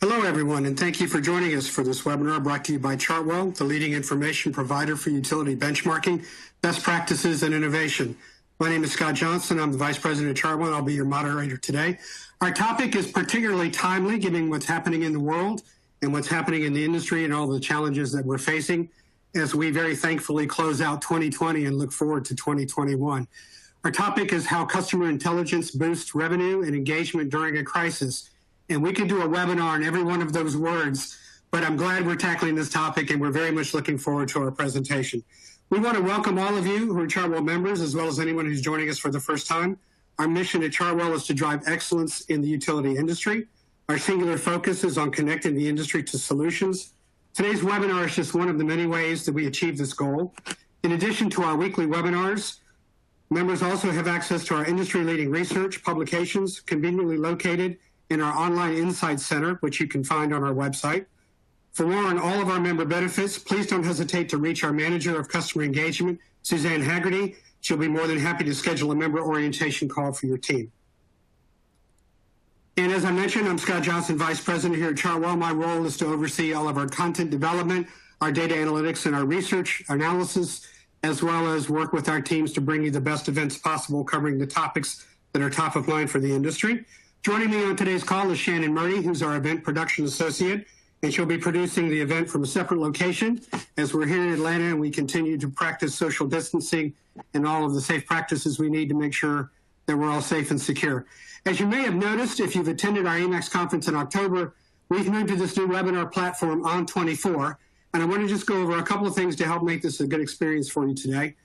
Hello, everyone, and thank you for joining us for this webinar brought to you by Chartwell, the leading information provider for utility benchmarking, best practices, and innovation. My name is Scott Johnson. I'm the Vice President of Chartwell, and I'll be your moderator today. Our topic is particularly timely, given what's happening in the world and what's happening in the industry and all the challenges that we're facing as we very thankfully close out 2020 and look forward to 2021. Our topic is how customer intelligence boosts revenue and engagement during a crisis. And we could do a webinar on every one of those words, but I'm glad we're tackling this topic and we're very much looking forward to our presentation. We want to welcome all of you who are Chartwell members, as well as anyone who's joining us for the first time. Our mission at Chartwell is to drive excellence in the utility industry. Our singular focus is on connecting the industry to solutions. Today's webinar is just one of the many ways that we achieve this goal. In addition to our weekly webinars, members also have access to our industry-leading research, publications, conveniently located in our online insights center, which you can find on our website. For more on all of our member benefits, please don't hesitate to reach our Manager of Customer Engagement, Suzanne Haggerty. She'll be more than happy to schedule a member orientation call for your team. And as I mentioned, I'm Scott Johnson, Vice President here at Chartwell. My role is to oversee all of our content development, our data analytics, and our research analysis, as well as work with our teams to bring you the best events possible covering the topics that are top of mind for the industry. Joining me on today's call is Shannon Murray, who's our event production associate, and she'll be producing the event from a separate location as we're here in Atlanta and we continue to practice social distancing and all of the safe practices we need to make sure that we're all safe and secure. As you may have noticed, if you've attended our EMAX conference in October, we've moved to this new webinar platform On24, and I want to just go over a couple of things to help make this a good experience for you today.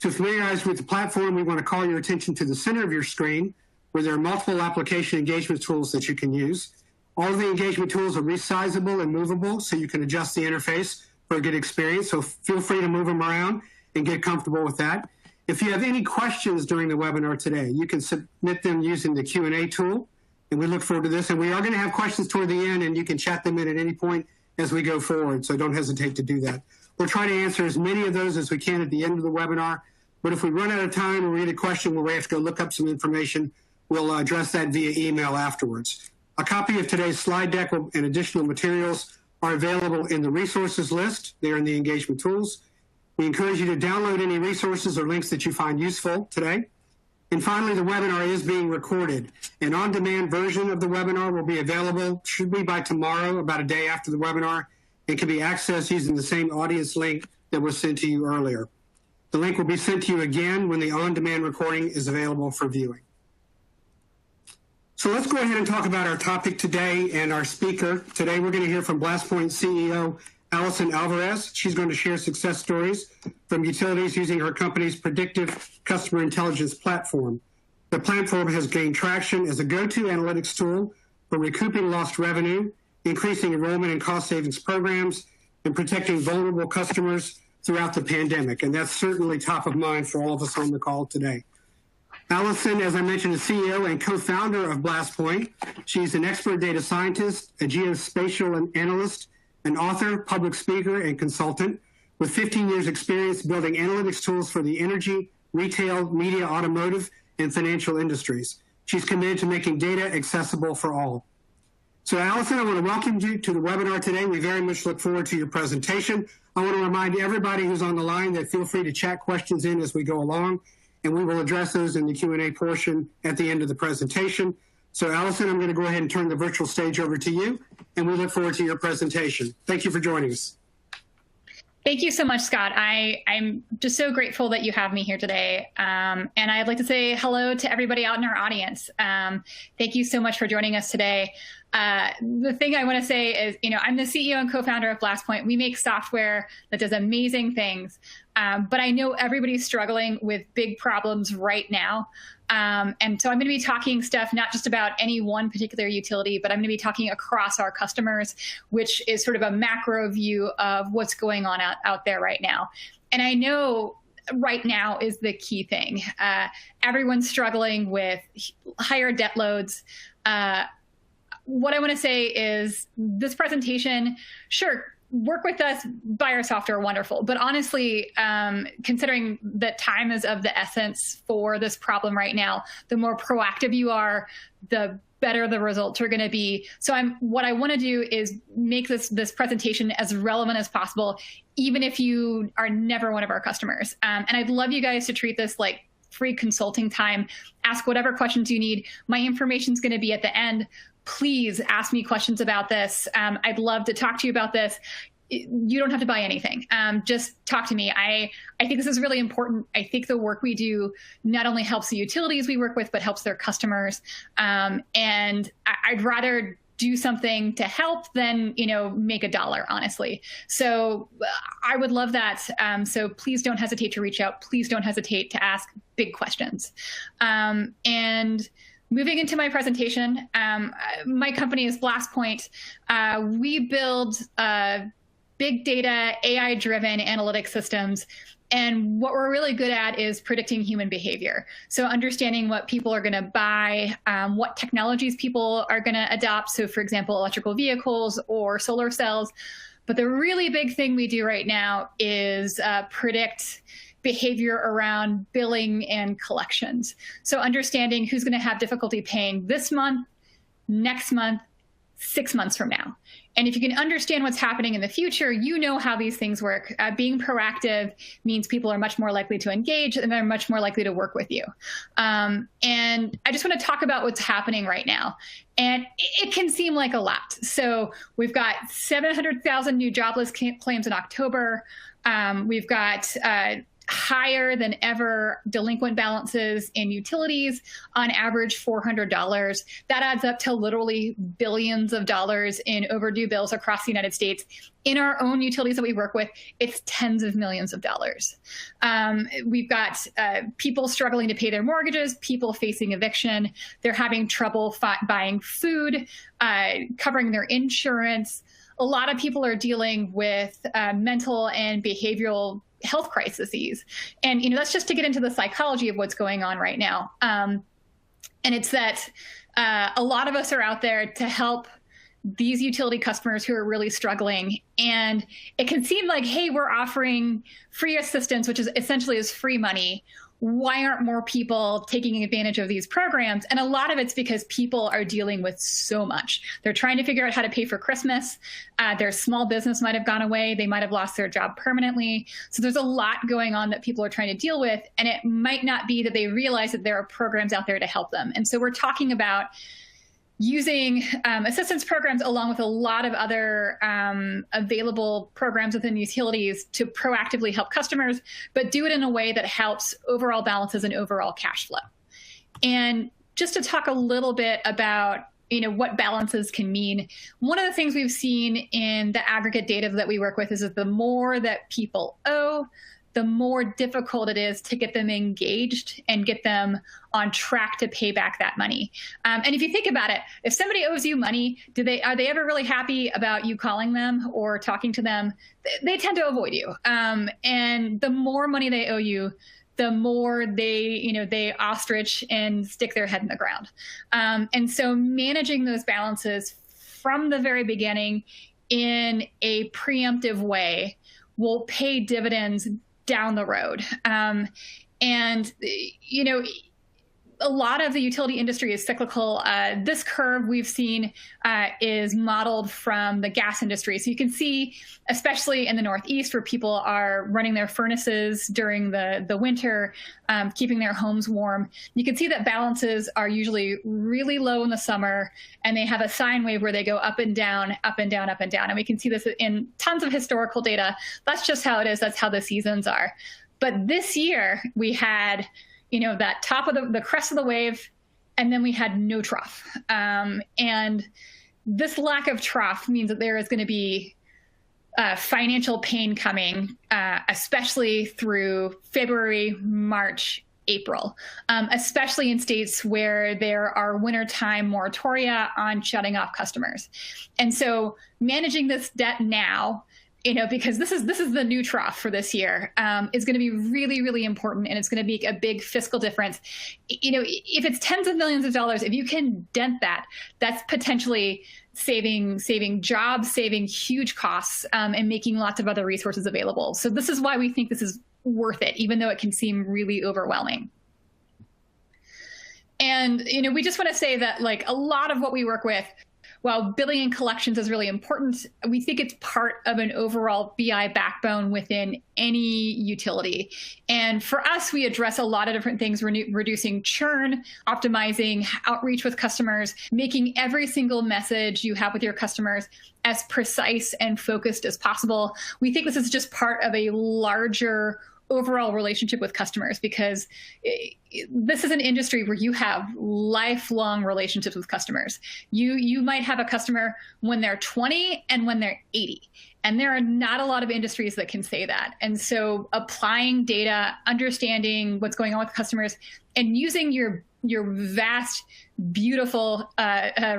To familiarize with the platform, we want to call your attention to the center of your screen, where there are multiple application engagement tools that you can use. All of the engagement tools are resizable and movable, so you can adjust the interface for a good experience. So feel free to move them around and get comfortable with that. If you have any questions during the webinar today, you can submit them using the Q&A tool, and we look forward to this. And we are going to have questions toward the end, and you can chat them in at any point as we go forward, so don't hesitate to do that. We'll try to answer as many of those as we can at the end of the webinar, but if we run out of time or we get a question where we have to go look up some information, we'll address that via email afterwards. A copy of today's slide deck and additional materials are available in the resources list. They're in the engagement tools. We encourage you to download any resources or links that you find useful today. And finally, the webinar is being recorded. An on-demand version of the webinar will be available, should be by tomorrow, about a day after the webinar, and can be accessed using the same audience link that was sent to you earlier. The link will be sent to you again when the on-demand recording is available for viewing. So let's go ahead and talk about our topic today and our speaker. Today we're going to hear from BlastPoint CEO Alison Alvarez. She's going to share success stories from utilities using her company's predictive customer intelligence platform. The platform has gained traction as a go-to analytics tool for recouping lost revenue, increasing enrollment and cost savings programs, and protecting vulnerable customers throughout the pandemic. And that's certainly top of mind for all of us on the call today. Allison, as I mentioned, is CEO and co-founder of BlastPoint. She's an expert data scientist, a geospatial analyst, an author, public speaker, and consultant with 15 years experience building analytics tools for the energy, retail, media, automotive, and financial industries. She's committed to making data accessible for all. So Allison, I want to welcome you to the webinar today. We very much look forward to your presentation. I want to remind everybody who's on the line that feel free to chat questions in as we go along, and we will address those in the Q&A portion at the end of the presentation. So Allison, I'm going to go ahead and turn the virtual stage over to you, and we look forward to your presentation. Thank you for joining us. Thank you so much, Scott. I'm just so grateful that you have me here today. And I'd like to say hello to everybody out in our audience. Thank you so much for joining us today. The thing I want to say is, I'm the CEO and co-founder of BlastPoint. We make software that does amazing things. But I know everybody's struggling with big problems right now. And so I'm going to be talking stuff not just about any one particular utility, but I'm going to be talking across our customers, which is sort of a macro view of what's going on out there right now. And I know right now is the key thing. Everyone's struggling with higher debt loads. What I want to say is this presentation, sure, work with us, buy our software, wonderful. But honestly, considering that time is of the essence for this problem right now, the more proactive you are, the better the results are going to be. So what I want to do is make this presentation as relevant as possible, even if you are never one of our customers. And I'd love you guys to treat this like free consulting time. Ask whatever questions you need. My information is going to be at the end. Please ask me questions about this. I'd love to talk to you about this. You don't have to buy anything. Just talk to me. I think this is really important. I think the work we do not only helps the utilities we work with, but helps their customers. And I'd rather do something to help than, make $1, honestly. So I would love that. So please don't hesitate to reach out. Please don't hesitate to ask big questions. And moving into my presentation, my company is BlastPoint. We build big data, AI-driven analytic systems. And what we're really good at is predicting human behavior. So understanding what people are going to buy, what technologies people are going to adopt. So for example, electrical vehicles or solar cells. But the really big thing we do right now is predict behavior around billing and collections. So understanding who's going to have difficulty paying this month, next month, 6 months from now. And if you can understand what's happening in the future, you know how these things work. Being proactive means people are much more likely to engage and they're much more likely to work with you. And I just want to talk about what's happening right now. And it can seem like a lot. So we've got 700,000 new jobless claims in October. We've got higher than ever delinquent balances in utilities, on average $400. That adds up to literally billions of dollars in overdue bills across the United States. In our own utilities that we work with, it's tens of millions of dollars. We've got people struggling to pay their mortgages, people facing eviction. They're having trouble buying food, covering their insurance. A lot of people are dealing with mental and behavioral health crises. And, that's just to get into the psychology of what's going on right now. And it's that a lot of us are out there to help these utility customers who are really struggling. And it can seem like, hey, we're offering free assistance, which is essentially is free money. Why aren't more people taking advantage of these programs? And a lot of it's because people are dealing with so much. They're trying to figure out how to pay for Christmas. Their small business might have gone away. They might have lost their job permanently. So there's a lot going on that people are trying to deal with. And it might not be that they realize that there are programs out there to help them. And so we're talking about using assistance programs along with a lot of other available programs within utilities to proactively help customers, but do it in a way that helps overall balances and overall cash flow. And just to talk a little bit about what balances can mean, one of the things we've seen in the aggregate data that we work with is that the more that people owe, the more difficult it is to get them engaged and get them on track to pay back that money. And if you think about it, if somebody owes you money, are they ever really happy about you calling them or talking to them? They tend to avoid you. And the more money they owe you, the more they ostrich and stick their head in the ground. And so managing those balances from the very beginning in a preemptive way will pay dividends down the road. And, a lot of the utility industry is cyclical. This curve we've seen is modeled from the gas industry. So you can see, especially in the Northeast, where people are running their furnaces during the winter, keeping their homes warm, you can see that balances are usually really low in the summer, and they have a sine wave where they go up and down, up and down, up and down. And we can see this in tons of historical data. That's just how it is. That's how the seasons are. But this year we had that top of the crest of the wave, and then we had no trough. And this lack of trough means that there is going to be financial pain coming, especially through February, March, April, especially in states where there are wintertime moratoria on shutting off customers. And so managing this debt now, because this is the new trough for this year, is going to be really, really important, and it's going to make a big fiscal difference. If it's tens of millions of dollars, if you can dent that, that's potentially saving jobs, saving huge costs, and making lots of other resources available. So this is why we think this is worth it, even though it can seem really overwhelming. And, we just want to say that like a lot of what we work with, while billing and collections is really important, we think it's part of an overall BI backbone within any utility. And for us, we address a lot of different things, reducing churn, optimizing outreach with customers, making every single message you have with your customers as precise and focused as possible. We think this is just part of a larger overall relationship with customers, because this is an industry where you have lifelong relationships with customers. You might have a customer when they're 20 and when they're 80. And there are not a lot of industries that can say that. And so applying data, understanding what's going on with customers, and using your vast, beautiful,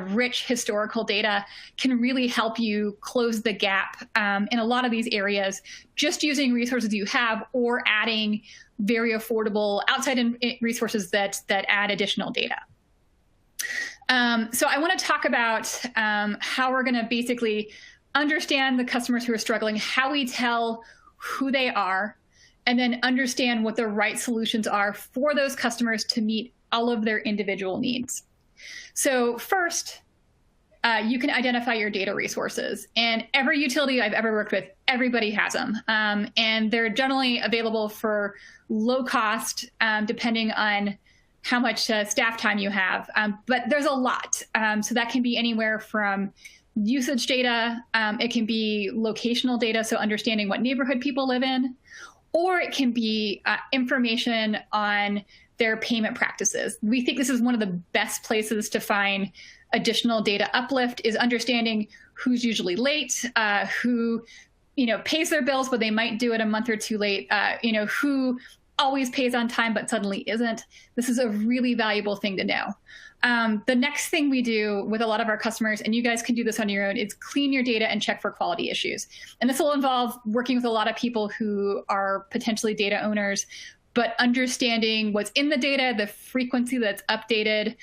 rich historical data can really help you close the gap in a lot of these areas, just using resources you have or adding very affordable outside resources that add additional data. So I want to talk about how we're going to basically understand the customers who are struggling, how we tell who they are, and then understand what the right solutions are for those customers to meet all of their individual needs. So first, you can identify your data resources. And every utility I've ever worked with, everybody has them. And they're generally available for low cost, depending on how much staff time you have. But there's a lot. So that can be anywhere from usage data. It can be locational data, so understanding what neighborhood people live in. Or it can be information on their payment practices. We think this is one of the best places to find additional data uplift, is understanding who's usually late, who pays their bills, but they might do it a month or two late, who always pays on time but suddenly isn't. This is a really valuable thing to know. The next thing we do with a lot of our customers, and you guys can do this on your own, is clean your data and check for quality issues. And this will involve working with a lot of people who are potentially data owners, but understanding what's in the data, the frequency that's updated.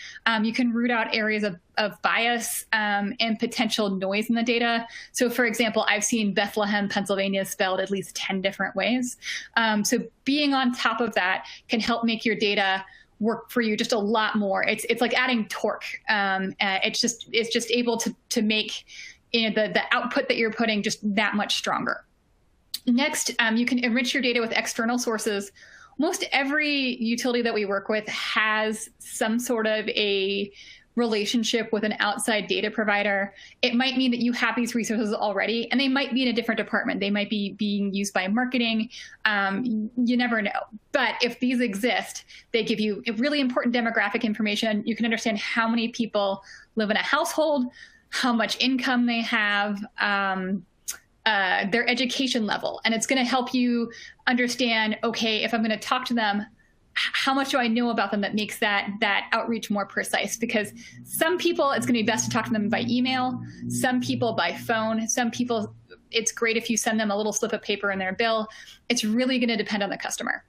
You can root out areas of bias and potential noise in the data. So for example, I've seen Bethlehem, Pennsylvania spelled at least 10 different ways. So being on top of that can help make your data work for you just a lot more. It's like adding torque. It's just able to make the output that you're putting just that much stronger. Next, you can enrich your data with external sources. Most every utility that we work with has some sort of a relationship with an outside data provider. It might mean that you have these resources already, and they might be in a different department. They might be being used by marketing. You never know. But if these exist, they give you really important demographic information. You can understand how many people live in a household, how much income they have, their education level. And it's going to help you understand, okay, if I'm going to talk to them, how much do I know about them that makes that outreach more precise? Because some people, it's going to be best to talk to them by email, some people by phone, some people, it's great if you send them a little slip of paper in their bill. It's really going to depend on the customer.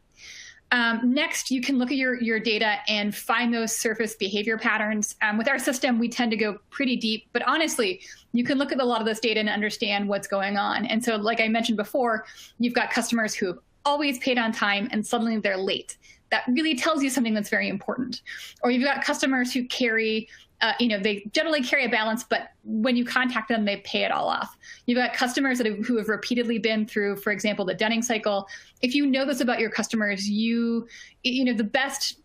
Next, you can look at your data and find those surface behavior patterns. With our system, we tend to go pretty deep, but honestly, you can look at a lot of this data and understand what's going on. And so like I mentioned before, you've got customers who have always paid on time and suddenly they're late. That really tells you something that's very important. Or you've got customers who carry, they generally carry a balance, but when you contact them, they pay it all off. You've got customers who have repeatedly been through, for example, the Dunning cycle. If you know this about your customers, the best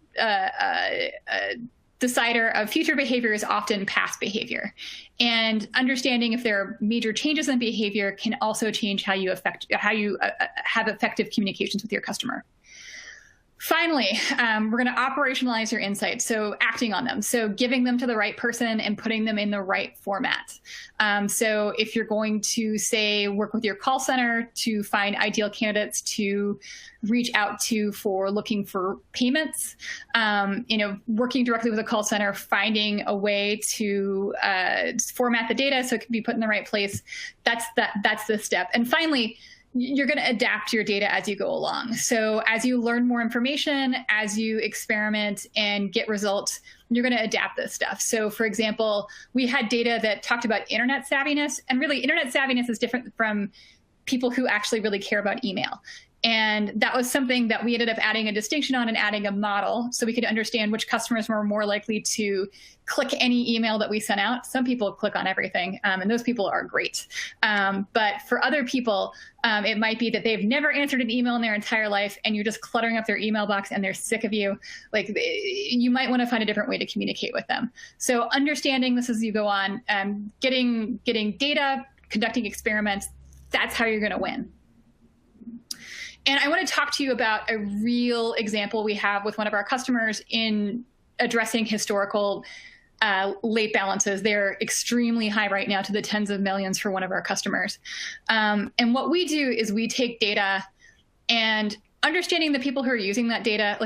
decider of future behavior is often past behavior. And understanding if there are major changes in behavior can also change how you have effective communications with your customer. Finally, we're going to operationalize your insights, so acting on them. So giving them to the right person and putting them in the right format. So if you're going to, say, work with your call center to find ideal candidates to reach out to for looking for payments, working directly with a call center, finding a way to format the data so it can be put in the right place, that's the step. And finally, you're going to adapt your data as you go along. So as you learn more information, as you experiment and get results, you're going to adapt this stuff. So for example, we had data that talked about internet savviness, and really internet savviness is different from people who actually really care about email. And that was something that we ended up adding a distinction on and adding a model so we could understand which customers were more likely to click any email that we sent out. Some people click on everything, and those people are great. But for other people, it might be that they've never answered an email in their entire life, and you're just cluttering up their email box and they're sick of you. Like, you might want to find a different way to communicate with them. So understanding this as you go on, getting data, conducting experiments, that's how you're going to win. And I want to talk to you about a real example we have with one of our customers in addressing historical late balances. They're extremely high right now, to the tens of millions for one of our customers. And what we do is we take data and understanding the people who are using that data,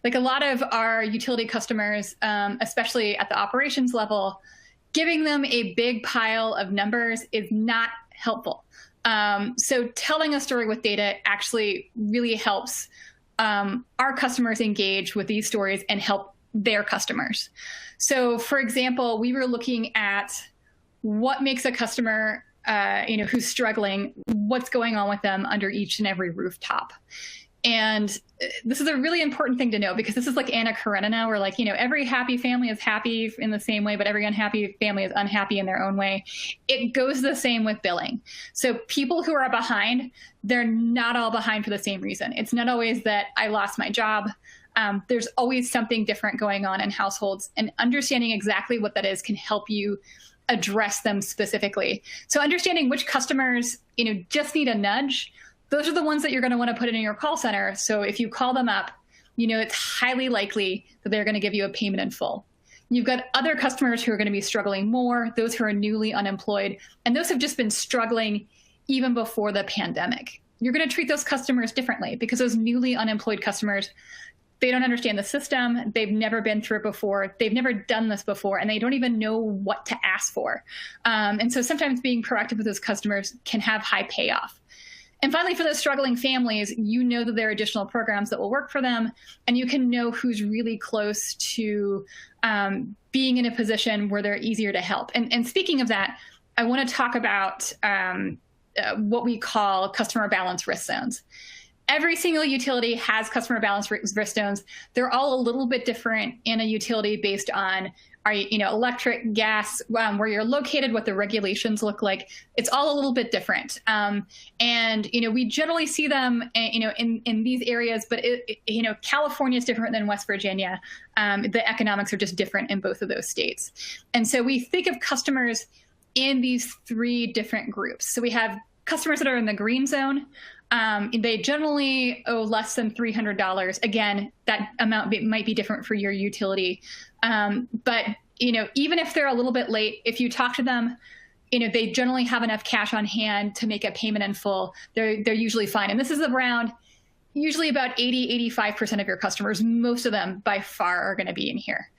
like a lot of our utility customers, especially at the operations level, giving them a big pile of numbers is not helpful. So telling a story with data actually really helps our customers engage with these stories and help their customers. So, for example, we were looking at what makes a customer, who's struggling, what's going on with them under each and every rooftop. And this is a really important thing to know, because this is like Anna Karenina, where every happy family is happy in the same way, but every unhappy family is unhappy in their own way. It goes the same with billing. So people who are behind, they're not all behind for the same reason. It's not always that I lost my job. There's always something different going on in households, and understanding exactly what that is can help you address them specifically. So understanding which customers, just need a nudge. Those are the ones that you're going to want to put in your call center. So if you call them up, it's highly likely that they're going to give you a payment in full. You've got other customers who are going to be struggling more, those who are newly unemployed, and those have just been struggling even before the pandemic. You're going to treat those customers differently, because those newly unemployed customers, they don't understand the system. They've never been through it before. They've never done this before, and they don't even know what to ask for. And so sometimes being proactive with those customers can have high payoff. And finally, for those struggling families, that there are additional programs that will work for them, and you can know who's really close to being in a position where they're easier to help. And speaking of that, I want to talk about what we call customer balance risk zones. Every single utility has customer balance risk zones. They're all a little bit different in a utility based on electric, gas, where you're located, what the regulations look like. It's all a little bit different. And we generally see them, in these areas, but California is different than West Virginia. The economics are just different in both of those states. And so we think of customers in these three different groups. So we have customers that are in the green zone. They generally owe less than $300. Again, that amount might be different for your utility. But even if they're a little bit late, if you talk to them, they generally have enough cash on hand to make a payment in full. They're usually fine. And this is around usually about 85% of your customers. Most of them by far are going to be in here.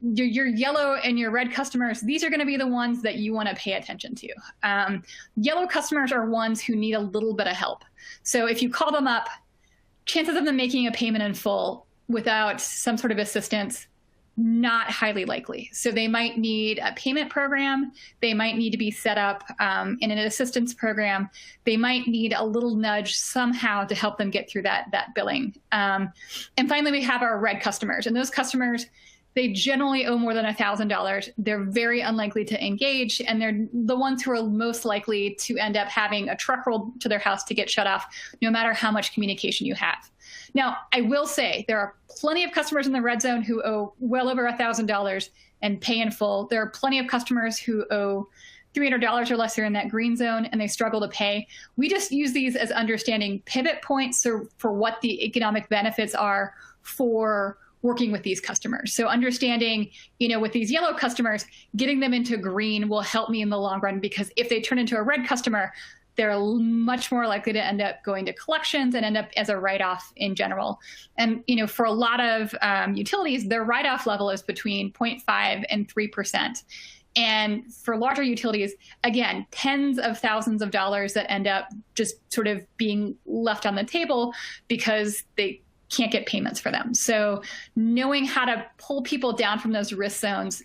Your yellow and your red customers, these are going to be the ones that you want to pay attention to. Yellow customers are ones who need a little bit of help. So if you call them up, chances of them making a payment in full without some sort of assistance, not highly likely. So they might need a payment program. They might need to be set up in an assistance program. They might need a little nudge somehow to help them get through that billing. And finally, we have our red customers. And those customers, they generally owe more than $1,000. They're very unlikely to engage, and they're the ones who are most likely to end up having a truck rolled to their house to get shut off, no matter how much communication you have. Now, I will say there are plenty of customers in the red zone who owe well over $1,000 and pay in full. There are plenty of customers who owe $300 or less. They're in that green zone and they struggle to pay. We just use these as understanding pivot points for what the economic benefits are for working with these customers. So understanding, with these yellow customers, getting them into green will help me in the long run, because if they turn into a red customer, they're much more likely to end up going to collections and end up as a write-off in general. And, for a lot of utilities, their write-off level is between 0.5 and 3%. And for larger utilities, again, tens of thousands of dollars that end up just sort of being left on the table because they can't get payments for them. So knowing how to pull people down from those risk zones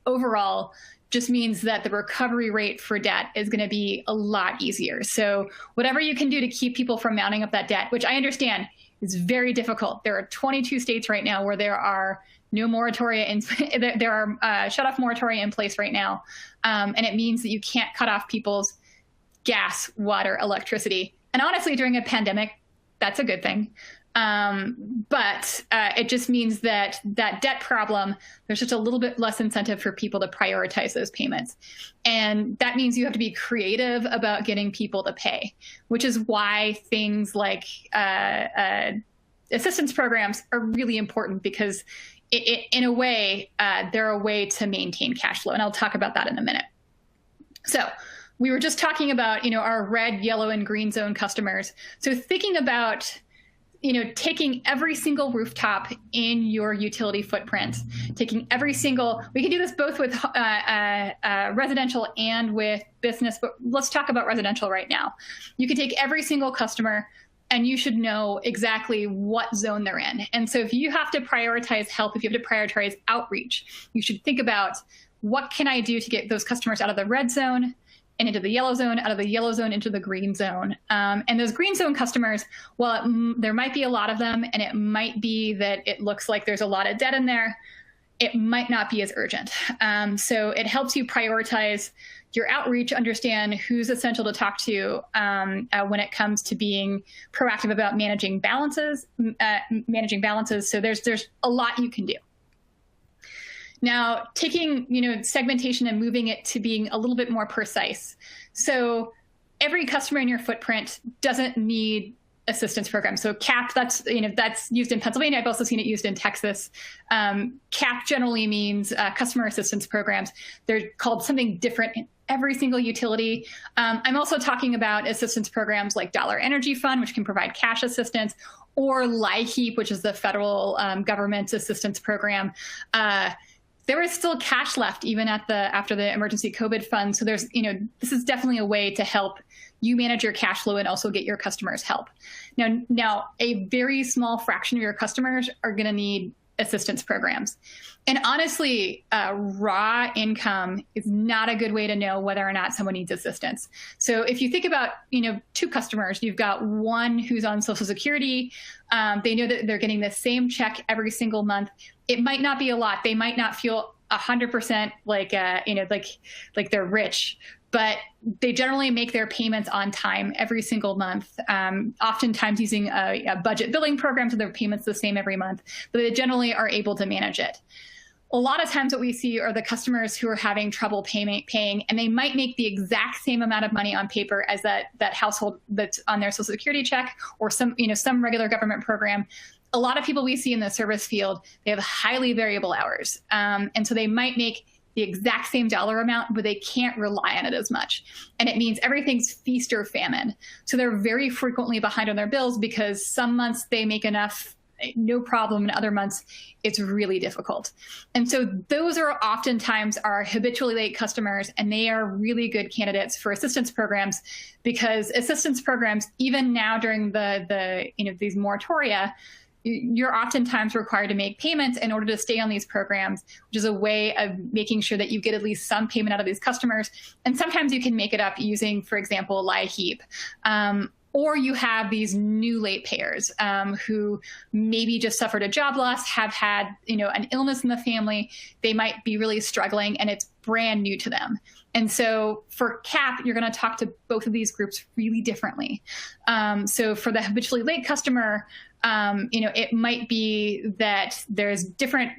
overall just means that the recovery rate for debt is going to be a lot easier. So whatever you can do to keep people from mounting up that debt, which I understand is very difficult. There are 22 states right now where there are no moratoria there are shut-off moratoria in place right now. And it means that you can't cut off people's gas, water, electricity. And honestly, during a pandemic, that's a good thing. But it just means that that debt problem, there's just a little bit less incentive for people to prioritize those payments. And that means you have to be creative about getting people to pay, which is why things like assistance programs are really important, because in a way, they're a way to maintain cash flow. And I'll talk about that in a minute. So we were just talking about, our red, yellow, and green zone customers. So thinking about taking every single rooftop in your utility footprint, taking every single, we can do this both with residential and with business, but let's talk about residential right now. You can take every single customer and you should know exactly what zone they're in. And so if you have to prioritize help, if you have to prioritize outreach, you should think about, what can I do to get those customers out of the red zone and into the yellow zone, out of the yellow zone into the green zone. And those green zone customers, well, there might be a lot of them, and it might be that it looks like there's a lot of debt in there. It might not be as urgent. So it helps you prioritize your outreach, understand who's essential to talk to when it comes to being proactive about managing balances. So there's a lot you can do. Now, taking segmentation and moving it to being a little bit more precise. So every customer in your footprint doesn't need assistance programs. So CAP, that's used in Pennsylvania. I've also seen it used in Texas. CAP generally means customer assistance programs. They're called something different in every single utility. I'm also talking about assistance programs like Dollar Energy Fund, which can provide cash assistance, or LIHEAP, which is the federal government assistance program. There is still cash left even after the emergency COVID fund. So there's, this is definitely a way to help you manage your cash flow and also get your customers help. Now a very small fraction of your customers are going to need assistance programs. And honestly, raw income is not a good way to know whether or not someone needs assistance. So if you think about, two customers, you've got one who's on Social Security. They know that they're getting the same check every single month. It might not be a lot. They might not feel 100% like they're rich, but they generally make their payments on time every single month, oftentimes using a budget billing program, so their payments the same every month, but they generally are able to manage it. A lot of times what we see are the customers who are having trouble paying, and they might make the exact same amount of money on paper as that household that's on their Social Security check or some regular government program. A lot of people we see in the service field, they have highly variable hours. And so they might make the exact same dollar amount, but they can't rely on it as much. And it means everything's feast or famine. So they're very frequently behind on their bills because some months they make enough, no problem, and other months it's really difficult. And so those are oftentimes our habitually late customers, and they are really good candidates for assistance programs, because assistance programs, even now during these moratoria, you're oftentimes required to make payments in order to stay on these programs, which is a way of making sure that you get at least some payment out of these customers. And sometimes you can make it up using, for example, LIHEAP. Or you have these new late payers who maybe just suffered a job loss, have had an illness in the family. They might be really struggling, and it's brand new to them. And so for CAP, you're going to talk to both of these groups really differently. So for the habitually late customer, it might be that there's different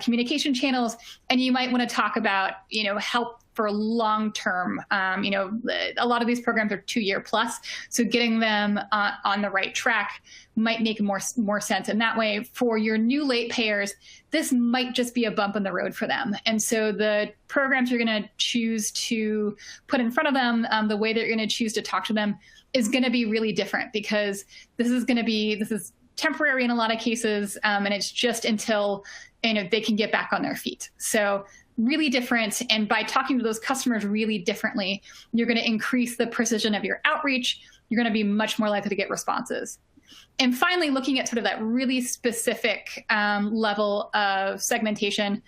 communication channels, and you might want to talk about, help for long-term. A lot of these programs are 2-year plus, so getting them on the right track might make more sense. And that way, for your new late payers, this might just be a bump in the road for them. And so the programs you're going to choose to put in front of them, the way that you're going to choose to talk to them is going to be really different, because this is temporary in a lot of cases, and it's just until they can get back on their feet. So really different. And by talking to those customers really differently, you're going to increase the precision of your outreach. You're going to be much more likely to get responses. And finally, looking at sort of that really specific level of segmentation,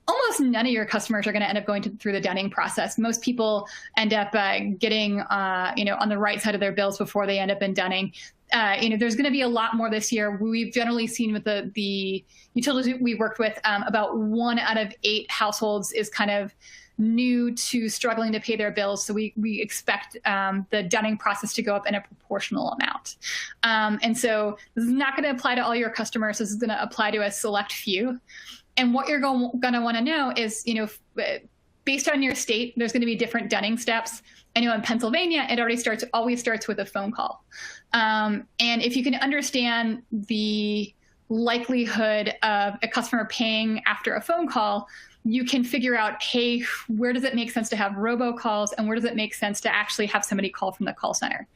almost none of your customers are going to end up going through the dunning process. Most people end up getting, on the right side of their bills before they end up in dunning. There's going to be a lot more this year. We've generally seen with the utilities we worked with, about 1 out of 8 households is kind of new to struggling to pay their bills. So we expect the dunning process to go up in a proportional amount. And so this is not going to apply to all your customers. This is going to apply to a select few. And what you're going to want to know is, based on your state, there's going to be different dunning steps. I know in Pennsylvania, it always starts with a phone call. And if you can understand the likelihood of a customer paying after a phone call, you can figure out, hey, where does it make sense to have robocalls, and where does it make sense to actually have somebody call from the call center?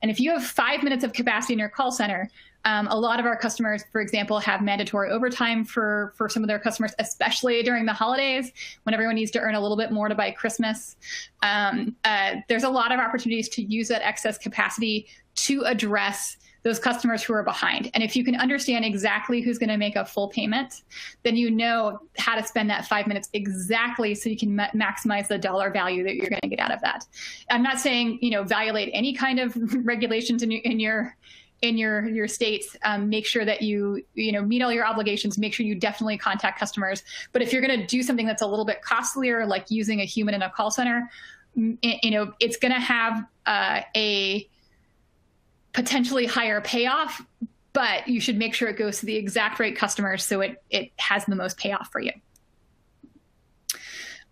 And if you have 5 minutes of capacity in your call center, a lot of our customers, for example, have mandatory overtime for some of their customers, especially during the holidays when everyone needs to earn a little bit more to buy Christmas. There's a lot of opportunities to use that excess capacity to address those customers who are behind. And if you can understand exactly who's going to make a full payment, then you know how to spend that 5 minutes exactly so you can maximize the dollar value that you're going to get out of that. I'm not saying, violate any kind of regulations in your states. Make sure that you meet all your obligations. Make sure you definitely contact customers. But if you're going to do something that's a little bit costlier, like using a human in a call center, it's going to have a potentially higher payoff, but you should make sure it goes to the exact right customers so it has the most payoff for you.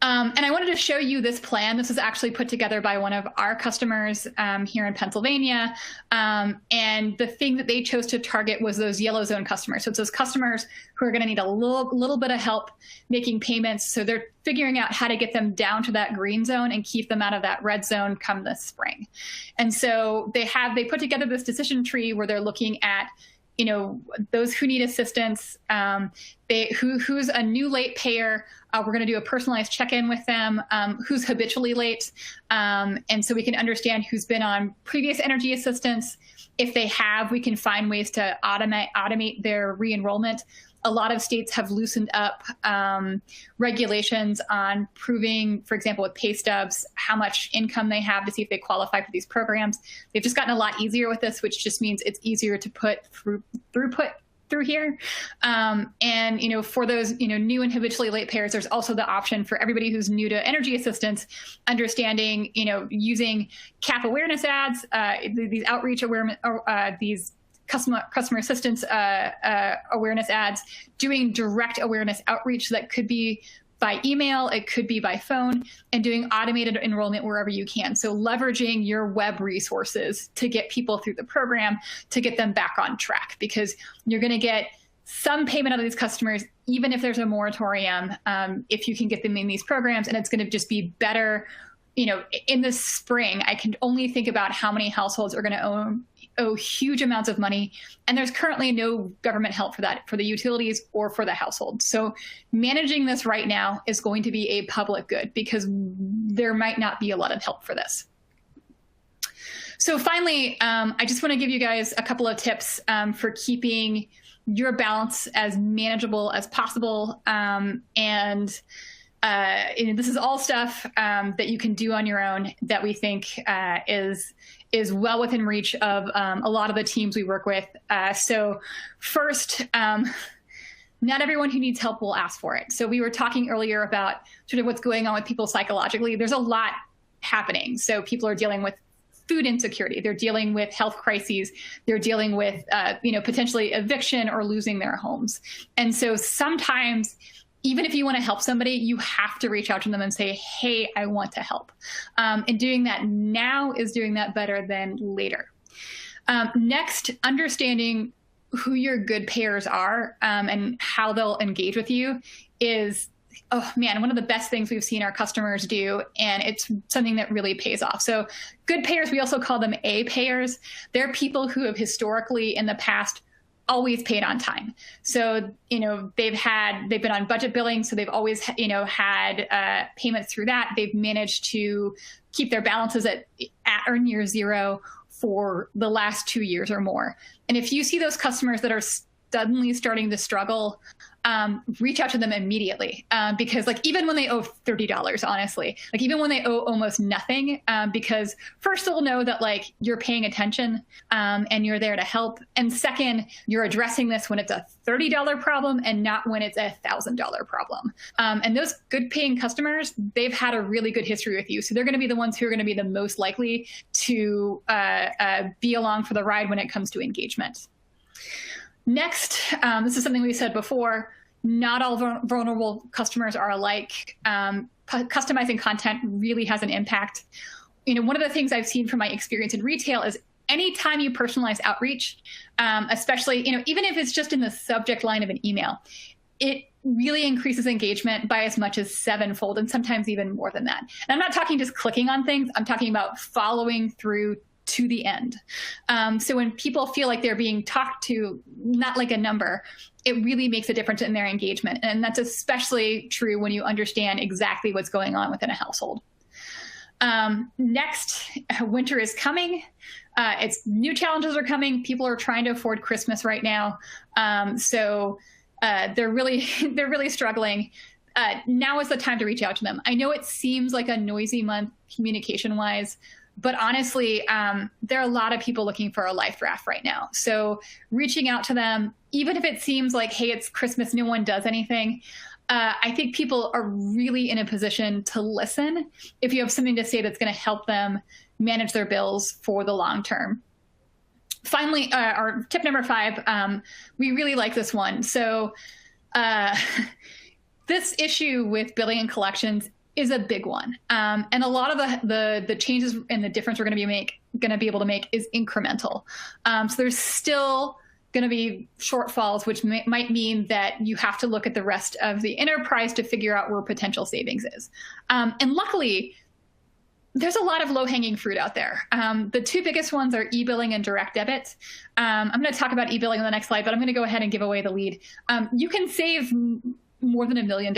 And I wanted to show you this plan. This was actually put together by one of our customers here in Pennsylvania. And the thing that they chose to target was those yellow zone customers. So it's those customers who are going to need a little bit of help making payments. So they're figuring out how to get them down to that green zone and keep them out of that red zone come this spring. And so they put together this decision tree where they're looking at those who need assistance, who's a new late payer. We're going to do a personalized check-in with them, who's habitually late. And so we can understand who's been on previous energy assistance. If they have, we can find ways to automate their re-enrollment. A lot of states have loosened up regulations on proving, for example, with pay stubs, how much income they have to see if they qualify for these programs. They've just gotten a lot easier with this, which just means it's easier to put throughput through here. And, for those, new and habitually late payers, there's also the option for everybody who's new to energy assistance, understanding, using CAP awareness ads, these outreach awareness, these customer assistance awareness ads, doing direct awareness outreach that could be by email, it could be by phone, and doing automated enrollment wherever you can. So leveraging your web resources to get people through the program, to get them back on track, because you're going to get some payment out of these customers, even if there's a moratorium, if you can get them in these programs, and it's going to just be better. In the spring, I can only think about how many households are going to owe huge amounts of money. And there's currently no government help for that, for the utilities or for the household. So managing this right now is going to be a public good because there might not be a lot of help for this. So finally, I just want to give you guys a couple of tips for keeping your balance as manageable as possible. This is all stuff that you can do on your own that we think is well within reach of a lot of the teams we work with. So first, not everyone who needs help will ask for it. So we were talking earlier about sort of what's going on with people psychologically. There's a lot happening. So people are dealing with food insecurity. They're dealing with health crises. They're dealing with, potentially eviction or losing their homes. And so sometimes, even if you want to help somebody, you have to reach out to them and say, hey, I want to help. And doing that now is doing that better than later. Next, understanding who your good payers are and how they'll engage with you is, one of the best things we've seen our customers do, and it's something that really pays off. So good payers, we also call them A payers. They're people who have historically in the past always paid on time. So, they've been on budget billing. So they've always, had payments through that. They've managed to keep their balances at or near zero for the last 2 years or more. And if you see those customers that are suddenly starting to struggle, reach out to them immediately, because like even when they owe $30, honestly, like even when they owe almost nothing, because first they'll know that like you're paying attention and you're there to help, and second, you're addressing this when it's a $30 problem and not when it's a $1,000 problem. And those good paying customers, they've had a really good history with you, so they're going to be the ones who are going to be the most likely to be along for the ride when it comes to engagement. Next, this is something we said before, not all vulnerable customers are alike. Customizing content really has an impact. One of the things I've seen from my experience in retail is anytime you personalize outreach, especially, even if it's just in the subject line of an email, it really increases engagement by as much as 7-fold, and sometimes even more than that. And I'm not talking just clicking on things, I'm talking about following through to the end. So when people feel like they're being talked to, not like a number, it really makes a difference in their engagement. And that's especially true when you understand exactly what's going on within a household. Next, winter is coming. It's new challenges are coming. People are trying to afford Christmas right now. So they're really struggling. Now is the time to reach out to them. I know it seems like a noisy month communication-wise, but honestly, there are a lot of people looking for a life raft right now. So reaching out to them, even if it seems like, hey, it's Christmas, no one does anything, I think people are really in a position to listen if you have something to say that's going to help them manage their bills for the long term. Finally, our tip number 5, we really like this one. So this issue with billing and collections is a big one. And a lot of the changes and the difference we're going to be able to make is incremental. So there's still going to be shortfalls, which might mean that you have to look at the rest of the enterprise to figure out where potential savings is. And luckily, there's a lot of low-hanging fruit out there. The 2 biggest ones are e-billing and direct debit. I'm going to talk about e-billing on the next slide, but I'm going to go ahead and give away the lead. You can save more than $1 million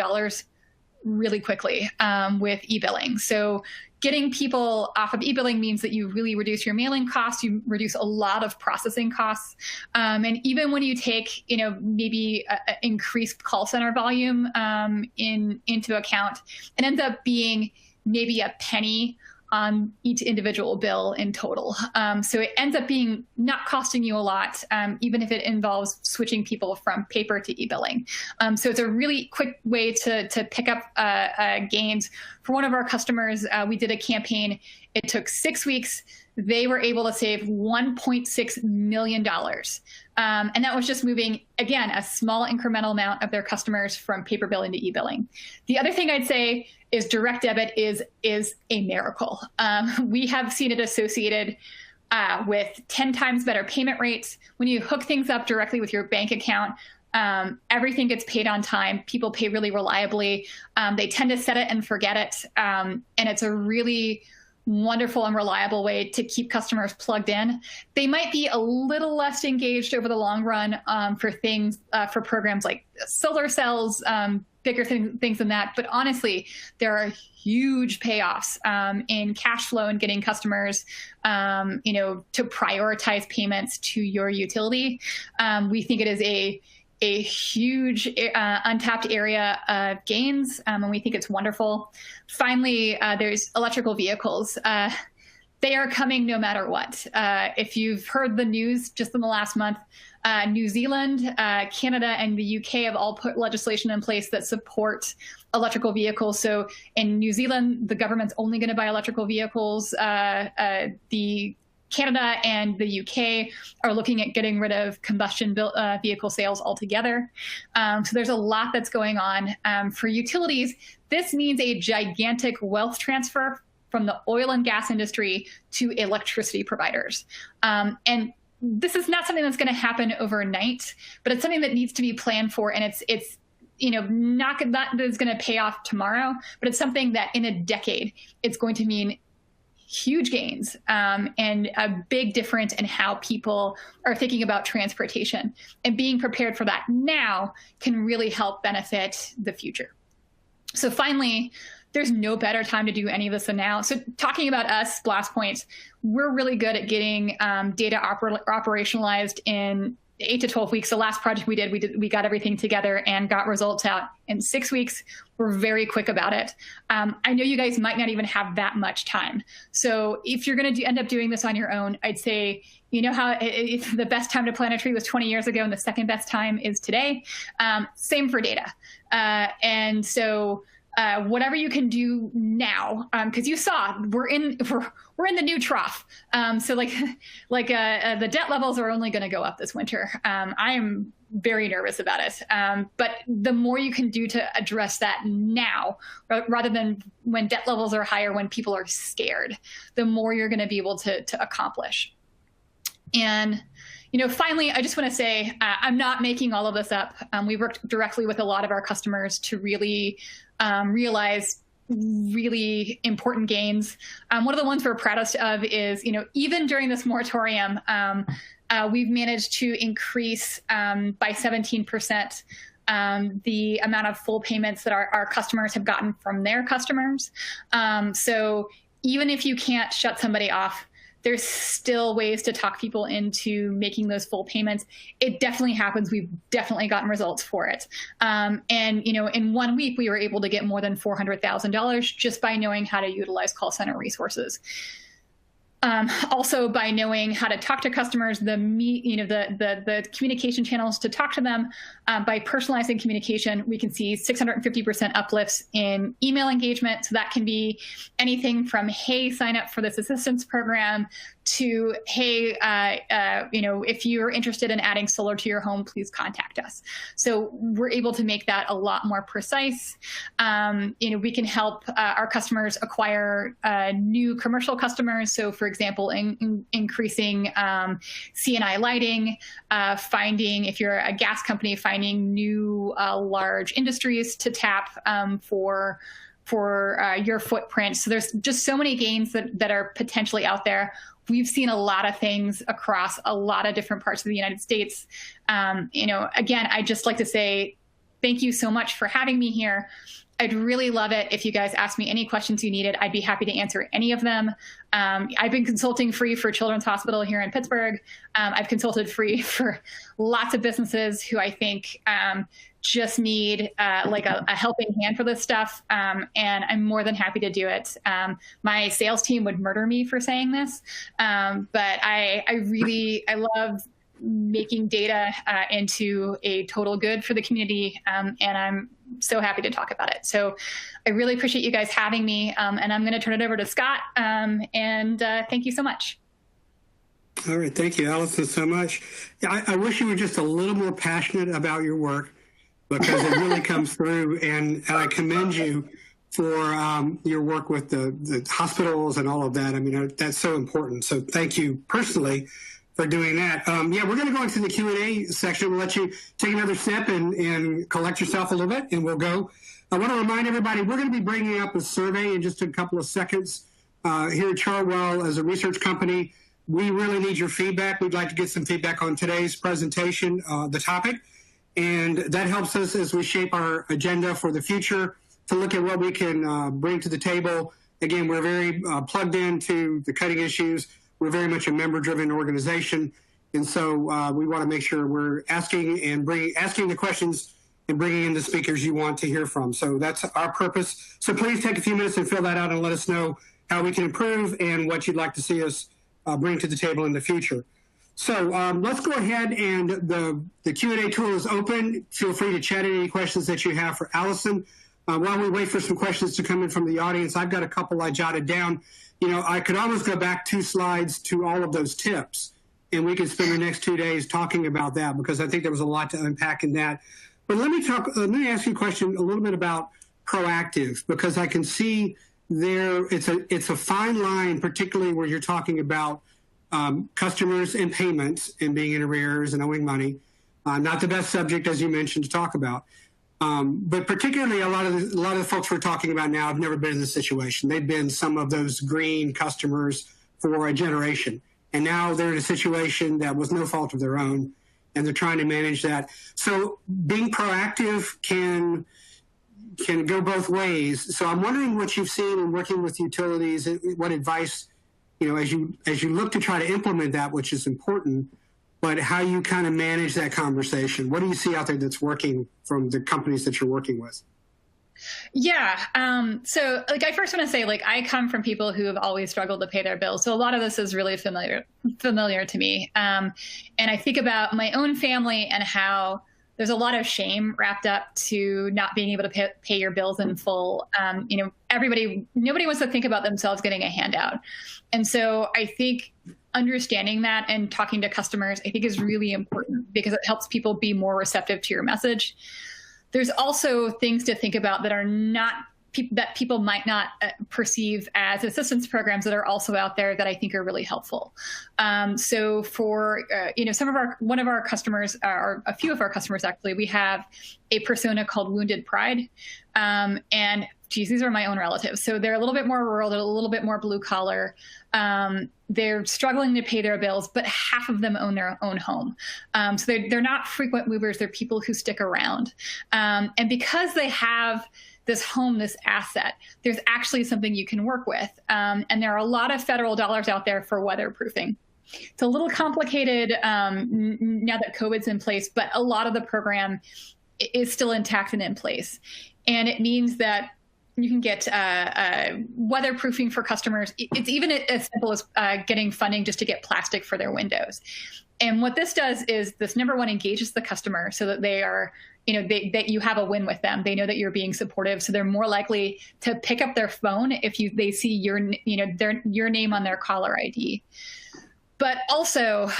really quickly with e-billing. So getting people off of e-billing means that you really reduce your mailing costs, you reduce a lot of processing costs. And even when you take, maybe increased call center volume into account, it ends up being maybe a penny on each individual bill in total. So it ends up being not costing you a lot, even if it involves switching people from paper to e-billing. So it's a really quick way to pick up gains. For one of our customers, we did a campaign. It took 6 weeks. They were able to save $1.6 million. And that was just moving, again, a small incremental amount of their customers from paper billing to e-billing. The other thing I'd say is direct debit is a miracle. We have seen it associated with 10 times better payment rates. When you hook things up directly with your bank account, everything gets paid on time. People pay really reliably. They tend to set it and forget it. And it's a really wonderful and reliable way to keep customers plugged in. They might be a little less engaged over the long run for programs like solar cells, bigger things than that. But honestly, there are huge payoffs in cash flow and getting customers, to prioritize payments to your utility. We think it is a huge untapped area of gains, and we think it's wonderful. Finally, there's electrical vehicles. They are coming no matter what. If you've heard the news just in the last month, New Zealand, Canada, and the UK have all put legislation in place that support electrical vehicles. So in New Zealand, the government's only going to buy electrical vehicles. The Canada and the UK are looking at getting rid of combustion vehicle sales altogether. So there's a lot that's going on. For utilities, this means a gigantic wealth transfer from the oil and gas industry to electricity providers. And this is not something that's going to happen overnight, but it's something that needs to be planned for. And it's not that is going to pay off tomorrow, but it's something that in a decade, it's going to mean huge gains and a big difference in how people are thinking about transportation. And being prepared for that now can really help benefit the future. So finally, there's no better time to do any of this than now. So talking about us, BlastPoint, we're really good at getting data operationalized in 8 to 12 weeks. The last project we got everything together and got results out in 6 weeks. We're very quick about it. I know you guys might not even have that much time. So if you're going to end up doing this on your own, I'd say, you know how if the best time to plant a tree was 20 years ago and the second best time is today. Same for data. And so whatever you can do now, because you saw we're in the new trough. So the debt levels are only going to go up this winter. I am very nervous about it. But the more you can do to address that now, rather than when debt levels are higher, when people are scared, the more you're going to be able to accomplish. And finally, I just want to say I'm not making all of this up. We worked directly with a lot of our customers to really realize really important gains. One of the ones we're proudest of is, even during this moratorium, we've managed to increase by 17% the amount of full payments that our customers have gotten from their customers. So even if you can't shut somebody off, there's still ways to talk people into making those full payments. It definitely happens. We've definitely gotten results for it. And, in 1 week, we were able to get more than $400,000 just by knowing how to utilize call center resources. Also, by knowing how to talk to customers, the communication channels to talk to them, by personalizing communication, we can see 650% uplifts in email engagement. So that can be anything from, hey, sign up for this assistance program, to, hey, if you're interested in adding solar to your home, please contact us. So we're able to make that a lot more precise. We can help our customers acquire new commercial customers. So, for example, increasing C&I lighting, finding, if you're a gas company, finding new large industries to tap for your footprint. So there's just so many gains that are potentially out there. We've seen a lot of things across a lot of different parts of the United States. Again, I'd just like to say thank you so much for having me here. I'd really love it if you guys asked me any questions you needed. I'd be happy to answer any of them. I've been consulting free for Children's Hospital here in Pittsburgh. I've consulted free for lots of businesses who I think just need a helping hand for this stuff. And I'm more than happy to do it. My sales team would murder me for saying this. But I love making data into a total good for the community. And I'm so happy to talk about it. So I really appreciate you guys having me. And I'm going to turn it over to Scott. And thank you so much. All right. Thank you, Allison, so much. I wish you were just a little more passionate about your work, because it really comes through. And I commend you for your work with the hospitals and all of that. I mean, that's so important. So thank you personally for doing that. We're going to go into the Q&A section. We'll let you take another step and collect yourself a little bit, and we'll go. I want to remind everybody, we're going to be bringing up a survey in just a couple of seconds. Here at Chartwell, as a research company, we really need your feedback. We'd like to get some feedback on today's presentation, the topic, and that helps us as we shape our agenda for the future to look at what we can bring to the table. Again, we're very plugged into the cutting issues. We're very much a member-driven organization, and so we want to make sure we're asking the questions and bringing in the speakers you want to hear from. So that's our purpose. So please take a few minutes and fill that out and let us know how we can improve and what you'd like to see us bring to the table in the future. So let's go ahead, and the Q&A tool is open. Feel free to chat any questions that you have for Allison. While we wait for some questions to come in from the audience, I've got a couple I jotted down. I could almost go back 2 slides to all of those tips, and we could spend the next 2 days talking about that, because I think there was a lot to unpack in that. But let me ask you a question a little bit about proactive, because I can see there it's a fine line, particularly where you're talking about customers and payments and being in arrears and owing money. Not the best subject, as you mentioned, to talk about. But particularly a lot of the folks we're talking about now have never been in this situation. They've been some of those green customers for a generation. And now they're in a situation that was no fault of their own, and they're trying to manage that. So being proactive can go both ways. So I'm wondering what you've seen in working with utilities, what advice, as you look to try to implement that, which is important, but how you kind of manage that conversation. What do you see out there that's working from the companies that you're working with? Yeah. So I first want to say, I come from people who have always struggled to pay their bills. So a lot of this is really familiar to me. And I think about my own family and how there's a lot of shame wrapped up to not being able to pay your bills in full. Nobody wants to think about themselves getting a handout. And so I think understanding that and talking to customers, I think, is really important because it helps people be more receptive to your message. There's also things to think about that are not that people might not perceive as assistance programs that are also out there that I think are really helpful. So for one of our customers, or a few of our customers actually, we have a persona called Wounded Pride, and geez, these are my own relatives. So they're a little bit more rural, they're a little bit more blue collar. They're struggling to pay their bills, but half of them own their own home. So they're not frequent movers. They're people who stick around. And because they have this home, this asset, there's actually something you can work with. And there are a lot of federal dollars out there for weatherproofing. It's a little complicated now that COVID's in place, but a lot of the program is still intact and in place. And it means that you can get weatherproofing for customers. It's even as simple as getting funding just to get plastic for their windows. And what this does is this, number one, engages the customer so that they are, that you have a win with them. They know that you're being supportive, so they're more likely to pick up their phone if they see your name on their caller ID. But also,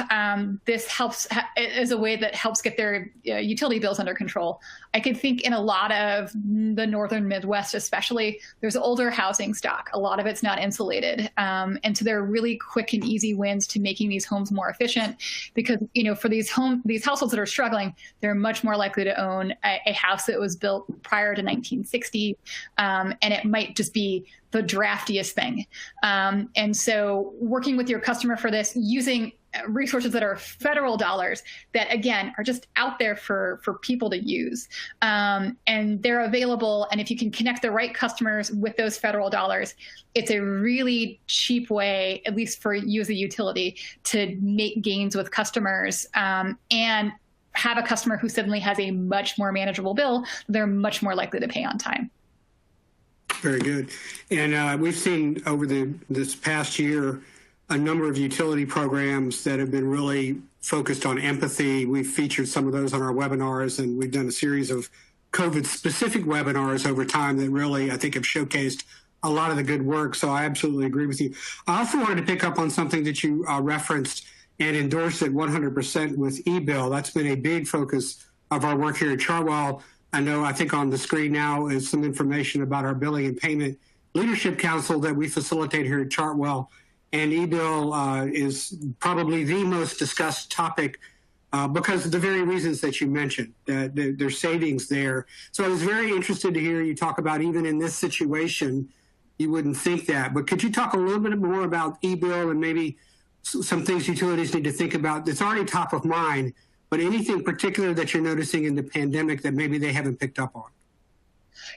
this helps as a way that helps get their utility bills under control. I could think in a lot of the northern Midwest, especially, there's older housing stock. A lot of it's not insulated. And so there are really quick and easy wins to making these homes more efficient because, for these households that are struggling, they're much more likely to own a house that was built prior to 1960. And it might just be the draftiest thing. And so working with your customer for this, using resources that are federal dollars that, again, are just out there for people to use. And they're available. And if you can connect the right customers with those federal dollars, it's a really cheap way, at least for you as a utility, to make gains with customers and have a customer who suddenly has a much more manageable bill. They're much more likely to pay on time. Very good. And we've seen over this past year a number of utility programs that have been really focused on empathy. We've featured some of those on our webinars, and we've done a series of COVID-specific webinars over time that really, I think, have showcased a lot of the good work. So I absolutely agree with you. I also wanted to pick up on something that you referenced and endorsed it 100% with Ebill. That's been a big focus of our work here at Chartwell. I think on the screen now is some information about our Billing and Payment Leadership Council that we facilitate here at Chartwell. And Ebill is probably the most discussed topic because of the very reasons that you mentioned. There's savings there. So I was very interested to hear you talk about, even in this situation, you wouldn't think that. But could you talk a little bit more about Ebill and maybe some things utilities need to think about that's already top of mind, but anything particular that you're noticing in the pandemic that maybe they haven't picked up on?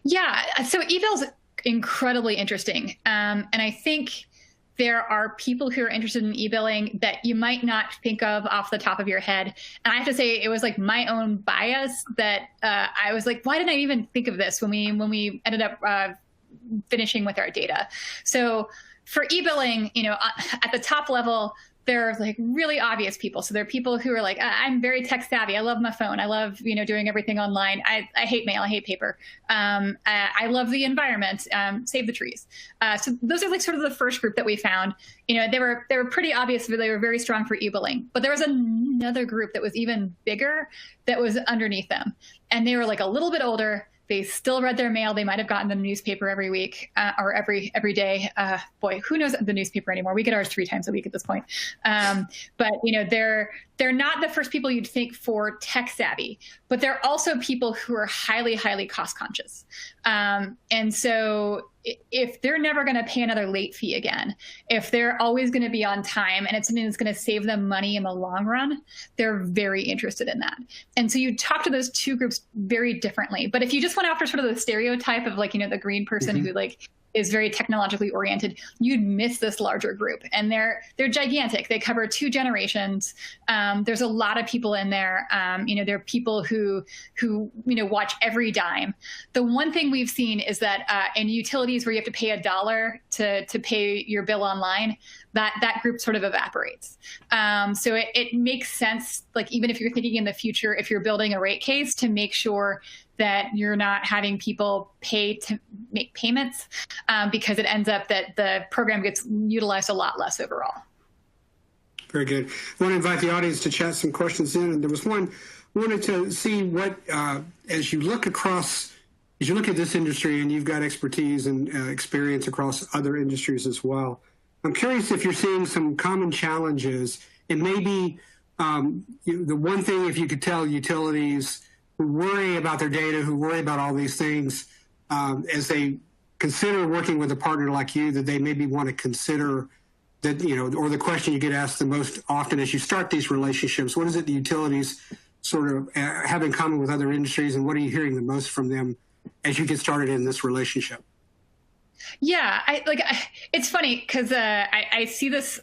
Yeah, so Ebill's incredibly interesting. And I think there are people who are interested in e-billing that you might not think of off the top of your head. And I have to say, it was like my own bias that I was like, why didn't I even think of this when we ended up finishing with our data? So for e-billing, at the top level, there are like really obvious people. So there are people who are like, I'm very tech savvy. I love my phone. I love, doing everything online. I hate mail. I hate paper. I love the environment. Save the trees. So those are like sort of the first group that we found. They were pretty obvious, but they were very strong for e-billing. But there was another group that was even bigger that was underneath them. And they were like a little bit older. They still read their mail. They might have gotten the newspaper every week or every day. Boy, who knows the newspaper anymore? We get ours 3 times a week at this point. But they're not the first people you'd think for tech savvy, but they're also people who are highly, highly cost conscious. And so if they're never going to pay another late fee again, if they're always going to be on time and it's something that's going to save them money in the long run, they're very interested in that. And so you talk to those two groups very differently. But if you just went after sort of the stereotype of like, the green person who like is very technologically oriented, you'd miss this larger group. And they're gigantic. They cover 2 generations. There's a lot of people in there. There are people who watch every dime. The one thing we've seen is that in utilities where you have to pay $1 to pay your bill online, that group sort of evaporates. So it makes sense, like even if you're thinking in the future, if you're building a rate case, to make sure that you're not having people pay to make payments, because it ends up that the program gets utilized a lot less overall. Very good. I want to invite the audience to chat some questions in. And there was one, wanted to see what, as you look at this industry and you've got expertise and experience across other industries as well, I'm curious if you're seeing some common challenges, and maybe the one thing, if you could tell utilities who worry about their data, who worry about all these things, as they consider working with a partner like you, that they maybe want to consider that, or the question you get asked the most often as you start these relationships, what is it the utilities sort of have in common with other industries, and what are you hearing the most from them as you get started in this relationship? Yeah, it's funny because I see this,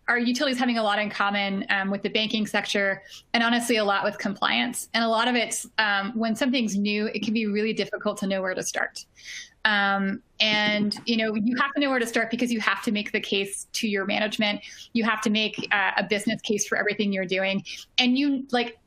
our utilities having a lot in common with the banking sector, and honestly a lot with compliance. And a lot of it's when something's new, it can be really difficult to know where to start. And, you have to know where to start because you have to make the case to your management. You have to make a business case for everything you're doing. And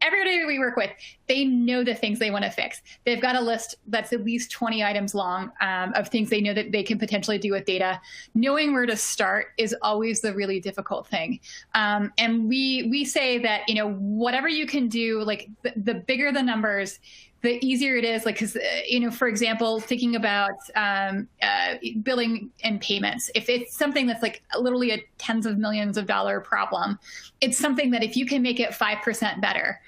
everybody we work with, they know the things they want to fix. They've got a list that's at least 20 items long of things they know that they can potentially do with data. Knowing where to start is always the really difficult thing. And we say that, whatever you can do, like the bigger the numbers, the easier it is, because, for example, thinking about billing and payments, if it's something that's like literally a tens of millions of dollar problem, it's something that if you can make it 5% better,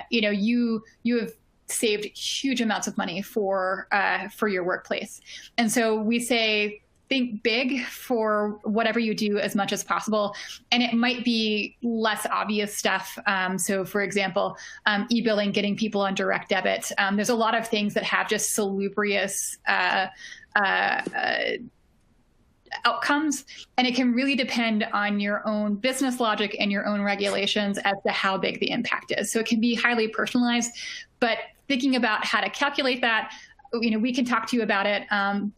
you have saved huge amounts of money for your workplace. And so we say, think big for whatever you do as much as possible. And it might be less obvious stuff. So for example, Ebilling, getting people on direct debit. There's a lot of things that have just salubrious outcomes. And it can really depend on your own business logic and your own regulations as to how big the impact is. So it can be highly personalized, but thinking about how to calculate that, we can talk to you about it,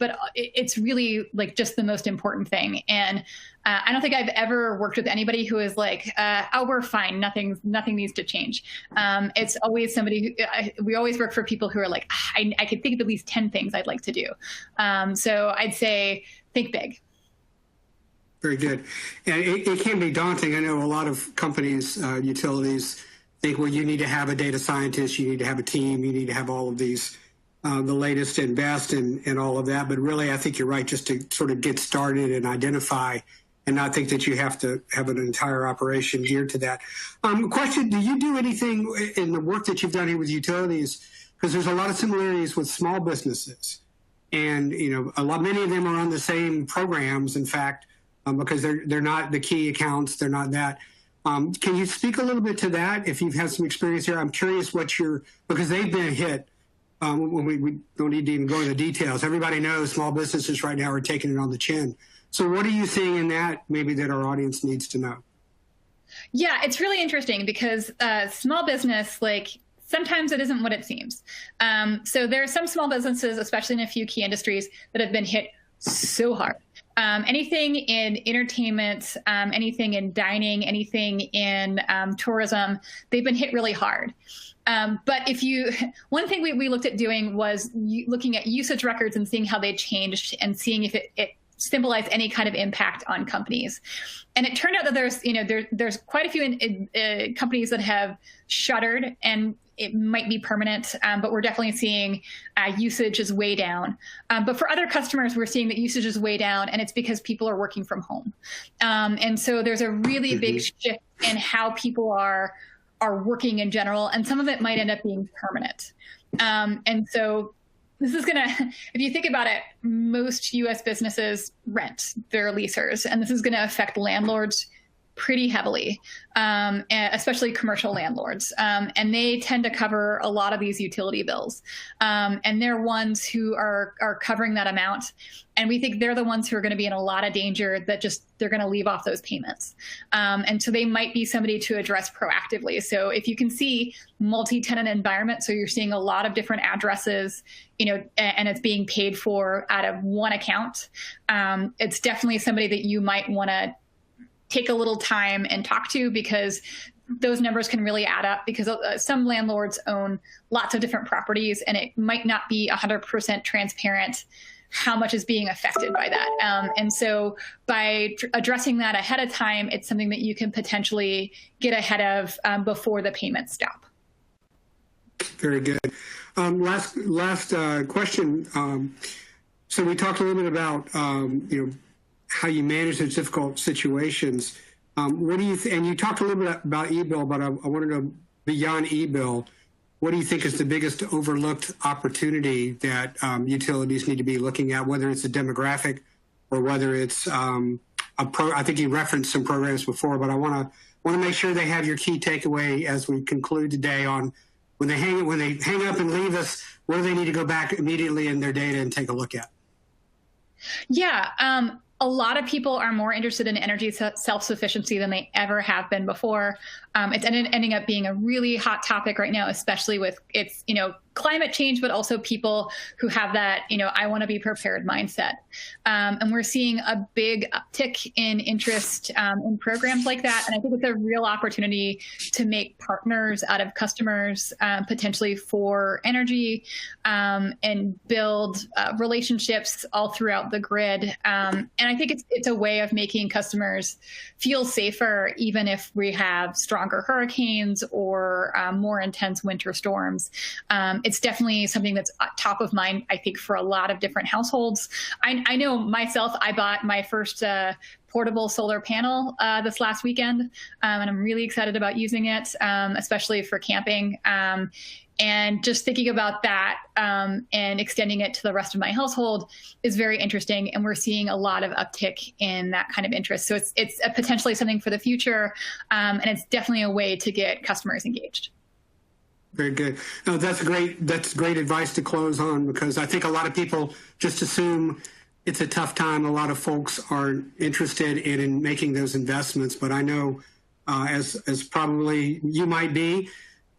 but it's really like just the most important thing. And I don't think I've ever worked with anybody who is like, oh, we're fine. Nothing needs to change. It's always somebody we always work for people who are like, I could think of at least 10 things I'd like to do. So I'd say, think big. Very good. And it can be daunting. I know a lot of companies, utilities think, well, you need to have a data scientist, you need to have a team, you need to have all of these the latest and best and all of that. But really, I think you're right, just to sort of get started and identify and not think that you have to have an entire operation geared to that. Question, do you do anything in the work that you've done here with utilities? Because there's a lot of similarities with small businesses. And, many of them are on the same programs, in fact, because they're not the key accounts. They're not that. Can you speak a little bit to that if you've had some experience here? I'm curious because they've been hit. We don't need to even go into details. Everybody knows small businesses right now are taking it on the chin. So what are you seeing in that maybe that our audience needs to know? Yeah, it's really interesting because small business, sometimes it isn't what it seems. So there are some small businesses, especially in a few key industries, that have been hit so hard. Anything in entertainment, anything in dining, anything in tourism, they've been hit really hard. But one thing we looked at doing was looking at usage records and seeing how they changed and seeing if it symbolized any kind of impact on companies. And it turned out that there's quite a few companies that have shuttered, and it might be permanent, but we're definitely seeing usage is way down. But for other customers, we're seeing that usage is way down, and it's because people are working from home. And so there's a really big shift in how people are working in general, and some of it might end up being permanent. And so this is gonna, if you think about it, most U.S. businesses rent their leasers, and this is gonna affect landlords pretty heavily, especially commercial landlords. And they tend to cover a lot of these utility bills. And they're ones who are covering that amount. And we think they're the ones who are going to be in a lot of danger that just they're going to leave off those payments. And so they might be somebody to address proactively. So if you can see multi-tenant environment, so you're seeing a lot of different addresses, and it's being paid for out of one account, it's definitely somebody that you might want to take a little time and talk to, because those numbers can really add up, because some landlords own lots of different properties and it might not be 100% transparent how much is being affected by that. And so by addressing that ahead of time, it's something that you can potentially get ahead of before the payments stop. Very good. Last question. So we talked a little bit about, how you manage those difficult situations. What do you and you talked a little bit about eBill, but I want to go beyond eBill. What do you think is the biggest overlooked opportunity that utilities need to be looking at, whether it's a demographic or whether it's I think you referenced some programs before, but I want to make sure they have your key takeaway as we conclude today on when they hang up and leave us, what do they need to go back immediately in their data and take a look at? Yeah. A lot of people are more interested in energy self-sufficiency than they ever have been before. It's ending up being a really hot topic right now, especially with its, climate change, but also people who have that, I want to be prepared mindset. And we're seeing a big uptick in interest in programs like that. And I think it's a real opportunity to make partners out of customers, potentially for energy, and build relationships all throughout the grid. And I think it's a way of making customers feel safer, even if we have stronger hurricanes or more intense winter storms. It's definitely something that's top of mind, I think, for a lot of different households. I know myself, I bought my first portable solar panel this last weekend, and I'm really excited about using it, especially for camping. And just thinking about that and extending it to the rest of my household is very interesting. And we're seeing a lot of uptick in that kind of interest. So it's potentially something for the future. And it's definitely a way to get customers engaged. Very good. No, that's great advice to close on, because I think a lot of people just assume it's a tough time. A lot of folks are interested in making those investments, but I know as probably you might be,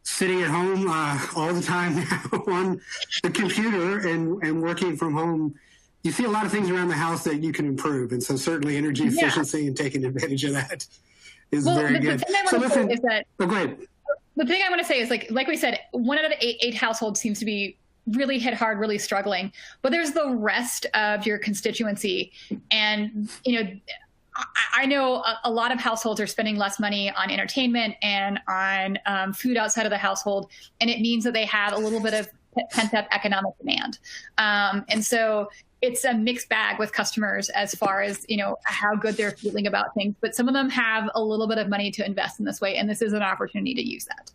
sitting at home all the time now on the computer and working from home, you see a lot of things around the house that you can improve. And so certainly energy efficiency and taking advantage of that is very good. So listen, go ahead. The thing I want to say is, like we said, 1 out of 8 households seems to be really hit hard, really struggling. But there's the rest of your constituency. And, I know a lot of households are spending less money on entertainment and on food outside of the household. And it means that they have a little bit of pent up economic demand. And so it's a mixed bag with customers as far as, how good they're feeling about things. But some of them have a little bit of money to invest in this way. And this is an opportunity to use that.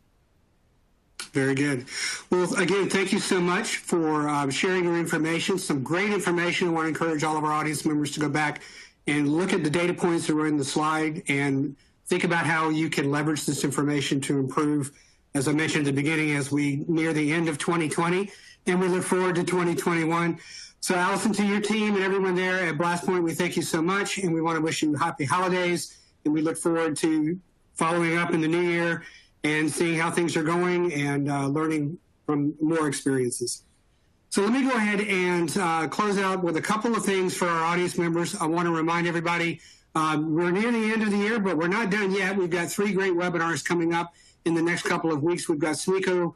Very good. Well, again, thank you so much for sharing your information. Some great information. I want to encourage all of our audience members to go back and look at the data points that were in the slide and think about how you can leverage this information to improve, as I mentioned at the beginning, as we near the end of 2020, and we look forward to 2021. So Allison, to your team and everyone there at BlastPoint, we thank you so much, and we want to wish you happy holidays, and we look forward to following up in the new year and seeing how things are going and learning from more experiences. So let me go ahead and close out with a couple of things for our audience members. I want to remind everybody, we're near the end of the year, but we're not done yet. We've got 3 great webinars coming up in the next couple of weeks. We've got Sneeko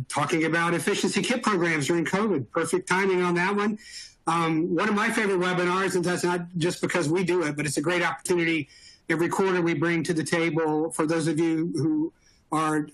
talking about efficiency kit programs during COVID. Perfect timing on that one. One of my favorite webinars, and that's not just because we do it, but it's a great opportunity every quarter we bring to the table for those of you who are,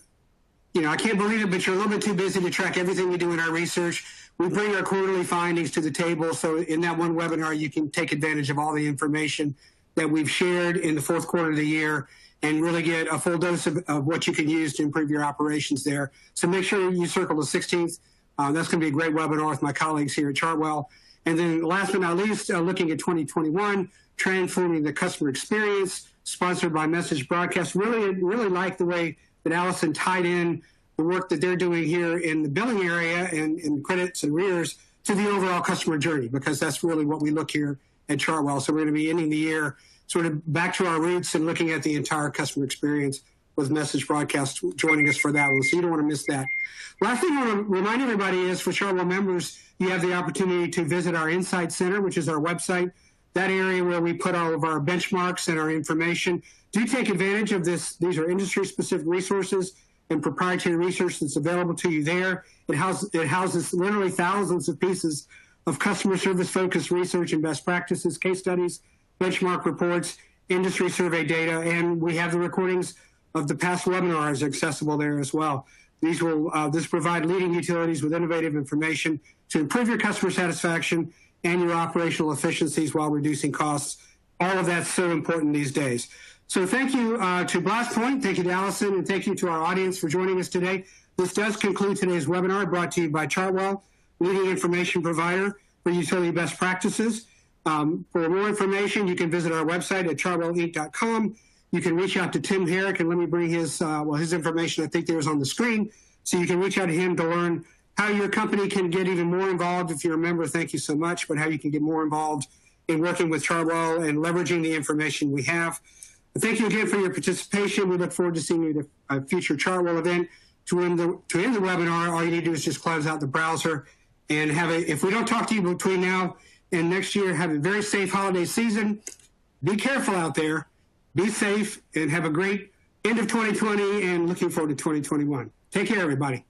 I can't believe it, but you're a little bit too busy to track everything we do in our research. We bring our quarterly findings to the table. So in that one webinar, you can take advantage of all the information that we've shared in the 4th quarter of the year and really get a full dose of what you can use to improve your operations there. So make sure you circle the 16th That's going to be a great webinar with my colleagues here at Chartwell. And then last but not least, looking at 2021, transforming the customer experience, sponsored by Message Broadcast. Really like the way that Allison tied in the work that they're doing here in the billing area and in credits and arrears to the overall customer journey, because that's really what we look here at Chartwell. So we're going to be ending the year sort of back to our roots and looking at the entire customer experience with Message Broadcast joining us for that one. So you don't want to miss that. Last thing I want to remind everybody is for Chartwell members, you have the opportunity to visit our Insight Center, which is our website, that area where we put all of our benchmarks and our information. Do take advantage of this. These are industry-specific resources and proprietary research that's available to you there. It houses literally thousands of pieces of customer service-focused research and best practices, case studies, benchmark reports, industry survey data, and we have the recordings of the past webinars accessible there as well. These will provide leading utilities with innovative information to improve your customer satisfaction and your operational efficiencies while reducing costs. All of that's so important these days. So thank you to BlastPoint, thank you to Allison, and thank you to our audience for joining us today. This does conclude today's webinar brought to you by Chartwell, leading information provider for utility best practices. For more information, you can visit our website at chartwellinc.com. You can reach out to Tim Herrick, and let me bring his information, I think there's on the screen. So you can reach out to him to learn how your company can get even more involved. If you're a member, thank you so much, but how you can get more involved in working with Chartwell and leveraging the information we have. Thank you again for your participation. We look forward to seeing you at a future Chartwell event. To end the webinar, all you need to do is just close out the browser and if we don't talk to you between now and next year, have a very safe holiday season. Be careful out there. Be safe and have a great end of 2020 and looking forward to 2021. Take care, everybody.